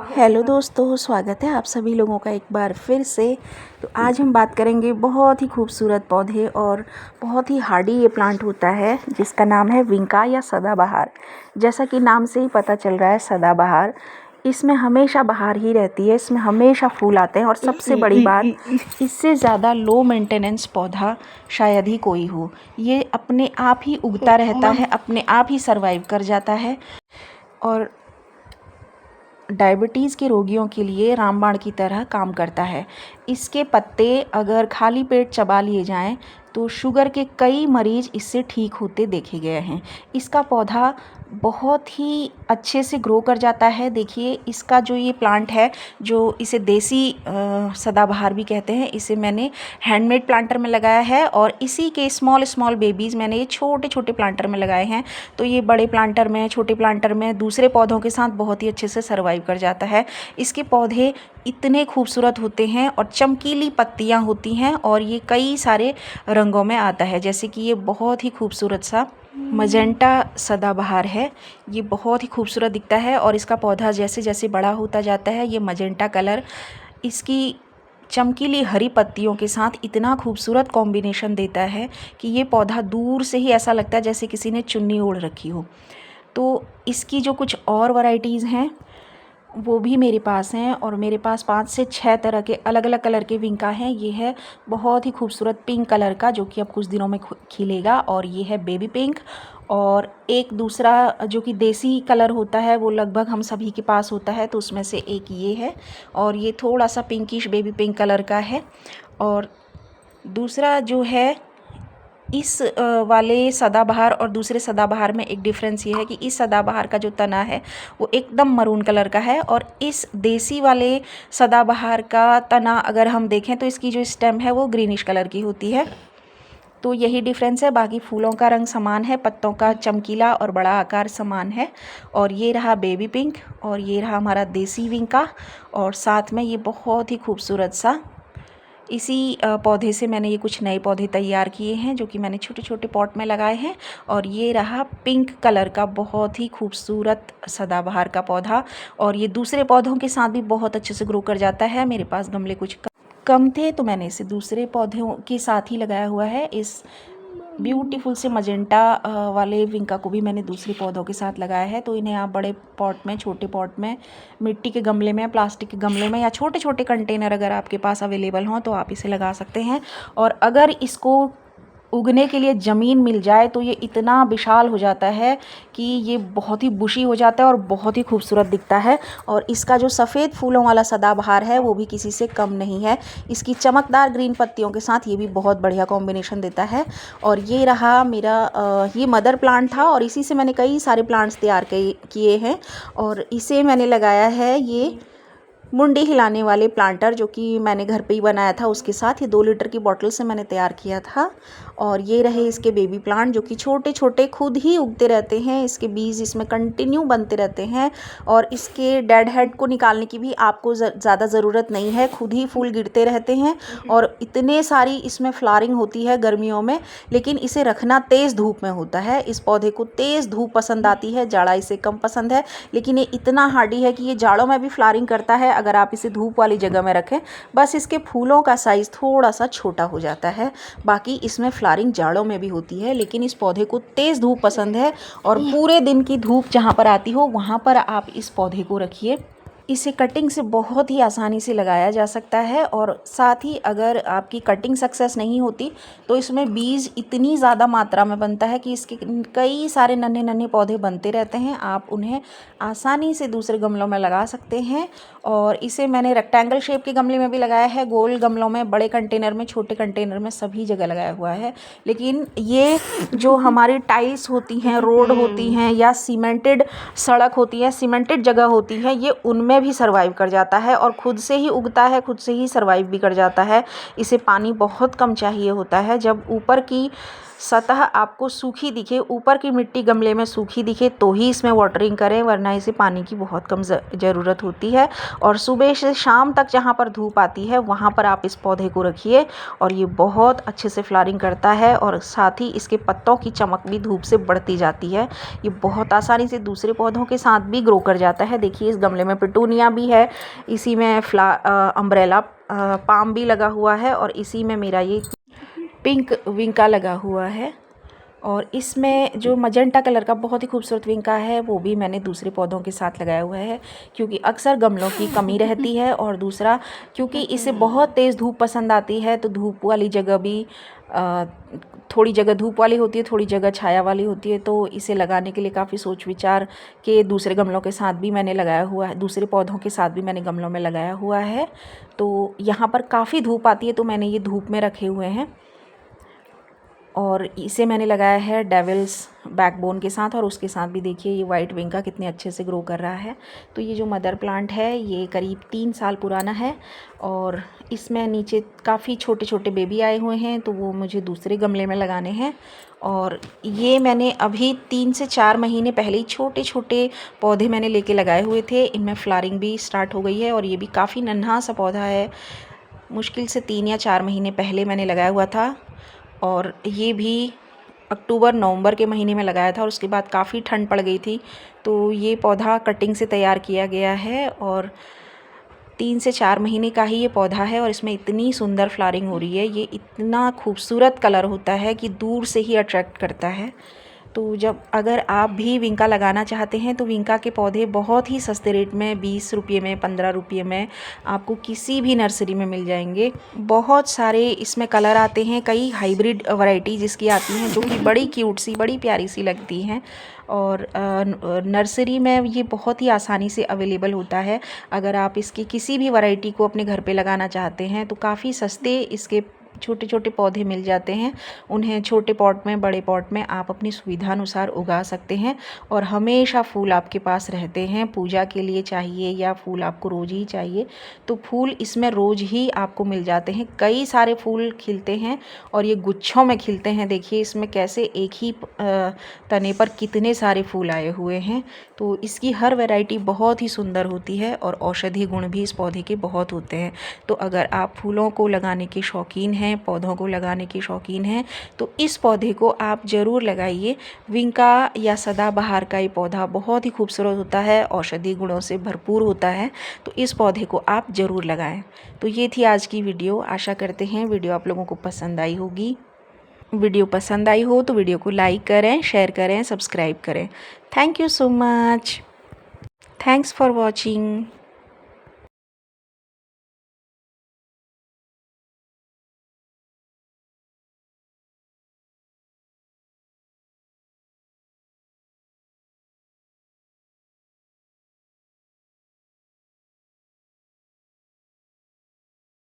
Hello दोस्तों, स्वागत है आप सभी लोगों का एक बार फिर से। तो आज हम बात करेंगे बहुत ही खूबसूरत पौधे और बहुत ही हार्डी ये प्लांट होता है जिसका नाम है विंका या सदाबहार। जैसा कि नाम से ही पता चल रहा है सदाबहार, इसमें हमेशा बहार ही रहती है, इसमें हमेशा फूल आते हैं और सबसे बड़ी बात, इससे ज़्यादा लो मेंटेनेंस पौधा शायद ही कोई हो। ये अपने आप ही उगता रहता है, अपने आप ही सर्वाइव कर जाता है और डायबिटीज़ के रोगियों के लिए रामबाण की तरह काम करता है। इसके पत्ते अगर खाली पेट चबा लिए जाएं तो शुगर के कई मरीज़ इससे ठीक होते देखे गए हैं। इसका पौधा बहुत ही अच्छे से ग्रो कर जाता है। देखिए इसका जो ये प्लांट है, जो इसे देसी सदाबहार भी कहते हैं, इसे मैंने हैंडमेड प्लांटर में लगाया है और इसी के स्मॉल स्मॉल बेबीज़ मैंने ये छोटे छोटे प्लांटर में लगाए हैं। तो ये बड़े प्लांटर में, छोटे प्लांटर में दूसरे पौधों के साथ बहुत ही अच्छे से सर्वाइव कर जाता है। इसके पौधे इतने खूबसूरत होते हैं और चमकीली पत्तियां होती हैं और ये कई सारे रंगों में आता है। जैसे कि ये बहुत ही खूबसूरत सा मजेंटा सदाबहार है। ये बहुत ही खूबसूरत दिखता है और इसका पौधा जैसे जैसे बड़ा होता जाता है, ये मजेंटा कलर इसकी चमकीली हरी पत्तियों के साथ इतना खूबसूरत कॉम्बिनेशन देता है कि ये पौधा दूर से ही ऐसा लगता है जैसे किसी ने चुन्नी ओढ़ रखी हो। तो इसकी जो कुछ और वैरायटीज़ हैं वो भी मेरे पास हैं और मेरे पास 5 से 6 तरह के अलग अलग कलर के विंका हैं। ये है बहुत ही खूबसूरत पिंक कलर का, जो कि अब कुछ दिनों में खिलेगा, और ये है बेबी पिंक। और एक दूसरा जो कि देसी कलर होता है वो लगभग हम सभी के पास होता है, तो उसमें से एक ये है और ये थोड़ा सा पिंकिश बेबी पिंक कलर का है। और दूसरा जो है इस वाले सदाबहार और दूसरे सदाबहार में एक डिफरेंस ये है कि इस सदाबहार का जो तना है वो एकदम मरून कलर का है और इस देसी वाले सदाबहार का तना अगर हम देखें तो इसकी जो स्टेम है वो ग्रीनिश कलर की होती है। तो यही डिफरेंस है, बाकी फूलों का रंग समान है, पत्तों का चमकीला और बड़ा आकार समान है। और ये रहा बेबी पिंक और ये रहा हमारा देसी विंका, और साथ में ये बहुत ही खूबसूरत सा इसी पौधे से मैंने ये कुछ नए पौधे तैयार किए हैं जो कि मैंने छोटे छोटे पॉट में लगाए हैं। और ये रहा पिंक कलर का बहुत ही खूबसूरत सदाबहार का पौधा, और ये दूसरे पौधों के साथ भी बहुत अच्छे से ग्रो कर जाता है। मेरे पास गमले कुछ कम थे तो मैंने इसे दूसरे पौधों के साथ ही लगाया हुआ है। इस ब्यूटीफुल से मजेंटा वाले विंका को भी मैंने दूसरे पौधों के साथ लगाया है। तो इन्हें आप बड़े पॉट में, छोटे पॉट में, मिट्टी के गमले में, प्लास्टिक के गमले में या छोटे छोटे कंटेनर अगर आपके पास अवेलेबल हों तो आप इसे लगा सकते हैं। और अगर इसको उगने के लिए ज़मीन मिल जाए तो ये इतना विशाल हो जाता है कि ये बहुत ही बुशी हो जाता है और बहुत ही खूबसूरत दिखता है। और इसका जो सफ़ेद फूलों वाला सदाबहार है वो भी किसी से कम नहीं है। इसकी चमकदार ग्रीन पत्तियों के साथ ये भी बहुत बढ़िया कॉम्बिनेशन देता है। और ये रहा मेरा ये मदर प्लांट था और इसी से मैंने कई सारे प्लांट्स तैयार किए हैं। और इसे मैंने लगाया है ये मुंडी हिलाने वाले प्लांटर, जो कि मैंने घर पे ही बनाया था, उसके साथ ये 2 लीटर की बॉटल से मैंने तैयार किया था। और ये रहे इसके बेबी प्लांट जो कि छोटे छोटे खुद ही उगते रहते हैं, इसके बीज इसमें कंटिन्यू बनते रहते हैं और इसके डेड हेड को निकालने की भी आपको ज़्यादा ज़रूरत नहीं है, खुद ही फूल गिरते रहते हैं। और इतने सारी इसमें फ्लावरिंग होती है गर्मियों में, लेकिन इसे रखना तेज़ धूप में होता है। इस पौधे को तेज़ धूप पसंद आती है, जाड़ा इसे कम पसंद है, लेकिन ये इतना हार्डी है कि ये जाड़ों में भी फ्लावरिंग करता है अगर आप इसे धूप वाली जगह में रखें। बस इसके फूलों का साइज़ थोड़ा सा छोटा हो जाता है, बाकी इसमें फ्लावरिंग जाड़ों में भी होती है। लेकिन इस पौधे को तेज़ धूप पसंद है और पूरे दिन की धूप जहाँ पर आती हो वहाँ पर आप इस पौधे को रखिए। इसे कटिंग से बहुत ही आसानी से लगाया जा सकता है और साथ ही अगर आपकी कटिंग सक्सेस नहीं होती तो इसमें बीज इतनी ज़्यादा मात्रा में बनता है कि इसके कई सारे नन्हे नन्हे पौधे बनते रहते हैं। आप उन्हें आसानी से दूसरे गमलों में लगा सकते हैं। और इसे मैंने रेक्टेंगल शेप के गमले में भी लगाया है, गोल गमलों में, बड़े कंटेनर में, छोटे कंटेनर में, सभी जगह लगाया हुआ है। लेकिन ये जो हमारी टाइल्स होती हैं, रोड होती हैं या सीमेंटेड सड़क होती है, सीमेंटेड जगह होती है, ये उनमें भी सर्वाइव कर जाता है और खुद से ही उगता है, खुद से ही सर्वाइव भी कर जाता है। इसे पानी बहुत कम चाहिए होता है। जब ऊपर की सतह आपको सूखी दिखे, ऊपर की मिट्टी गमले में सूखी दिखे तो ही इसमें वाटरिंग करें, वरना इसे पानी की बहुत कम ज़रूरत होती है। और सुबह से शाम तक जहाँ पर धूप आती है वहाँ पर आप इस पौधे को रखिए और ये बहुत अच्छे से फ्लावरिंग करता है और साथ ही इसके पत्तों की चमक भी धूप से बढ़ती जाती है। ये बहुत आसानी से दूसरे पौधों के साथ भी ग्रो कर जाता है। देखिए इस गमले में पिटूनिया भी है, इसी में अम्ब्रेला पाम भी लगा हुआ है और इसी में मेरा ये पिंक विंका लगा हुआ है। और इसमें जो मजेंटा कलर का बहुत ही खूबसूरत विंका है वो भी मैंने दूसरे पौधों के साथ लगाया हुआ है, क्योंकि अक्सर गमलों की कमी रहती है और दूसरा क्योंकि इसे बहुत तेज़ धूप पसंद आती है, तो धूप वाली जगह भी थोड़ी जगह धूप वाली होती है, थोड़ी जगह छाया वाली होती है, तो इसे लगाने के लिए काफ़ी सोच विचार के दूसरे गमलों के साथ भी मैंने लगाया हुआ है, दूसरे पौधों के साथ भी मैंने गमलों में लगाया हुआ है। तो यहाँ पर काफ़ी धूप आती है तो मैंने ये धूप में रखे हुए हैं और इसे मैंने लगाया है डेविल्स बैकबोन के साथ और उसके साथ भी देखिए ये वाइट विंका कितने अच्छे से ग्रो कर रहा है। तो ये जो मदर प्लांट है ये करीब 3 साल पुराना है और इसमें नीचे काफ़ी छोटे छोटे बेबी आए हुए हैं, तो वो मुझे दूसरे गमले में लगाने हैं। और ये मैंने अभी 3 से 4 महीने पहले ही छोटे छोटे पौधे मैंने लेके लगाए हुए थे, इनमें फ्लावरिंग भी स्टार्ट हो गई है और ये भी काफ़ी नन्हा सा पौधा है, मुश्किल से 3 या 4 महीने पहले मैंने लगाया हुआ था और ये भी अक्टूबर नवंबर के महीने में लगाया था और उसके बाद काफ़ी ठंड पड़ गई थी, तो ये पौधा कटिंग से तैयार किया गया है और 3 से 4 महीने का ही ये पौधा है और इसमें इतनी सुंदर फ्लावरिंग हो रही है, ये इतना खूबसूरत कलर होता है कि दूर से ही अट्रैक्ट करता है। तो जब अगर आप भी विंका लगाना चाहते हैं तो विंका के पौधे बहुत ही सस्ते रेट में 20 रुपये में 15 रुपये में आपको किसी भी नर्सरी में मिल जाएंगे। बहुत सारे इसमें कलर आते हैं, कई हाइब्रिड वैरायटी जिसकी आती हैं जो कि बड़ी क्यूट सी बड़ी प्यारी सी लगती हैं और नर्सरी में ये बहुत ही आसानी से अवेलेबल होता है। अगर आप इसकी किसी भी वैरायटी को अपने घर पे लगाना चाहते हैं तो काफ़ी सस्ते इसके छोटे छोटे पौधे मिल जाते हैं, उन्हें छोटे पॉट में बड़े पॉट में आप अपनी सुविधा अनुसार उगा सकते हैं और हमेशा फूल आपके पास रहते हैं। पूजा के लिए चाहिए या फूल आपको रोज़ ही चाहिए तो फूल इसमें रोज़ ही आपको मिल जाते हैं। कई सारे फूल खिलते हैं और ये गुच्छों में खिलते हैं, देखिए इसमें कैसे एक ही तने पर कितने सारे फूल आए हुए हैं। तो इसकी हर वैरायटी बहुत ही सुंदर होती है और औषधीय गुण भी इस पौधे के बहुत होते हैं। तो अगर आप फूलों को लगाने के शौकीन हैं, पौधों को लगाने के शौकीन हैं, तो इस पौधे को आप ज़रूर लगाइए। विंका या सदाबहार का ये पौधा बहुत ही खूबसूरत होता है, औषधीय गुणों से भरपूर होता है, तो इस पौधे को आप ज़रूर लगाएं। तो ये थी आज की वीडियो, आशा करते हैं वीडियो आप लोगों को पसंद आई होगी। वीडियो पसंद आई हो तो वीडियो को लाइक करें, शेयर करें, सब्सक्राइब करें। Thank you so much. Thanks for watching.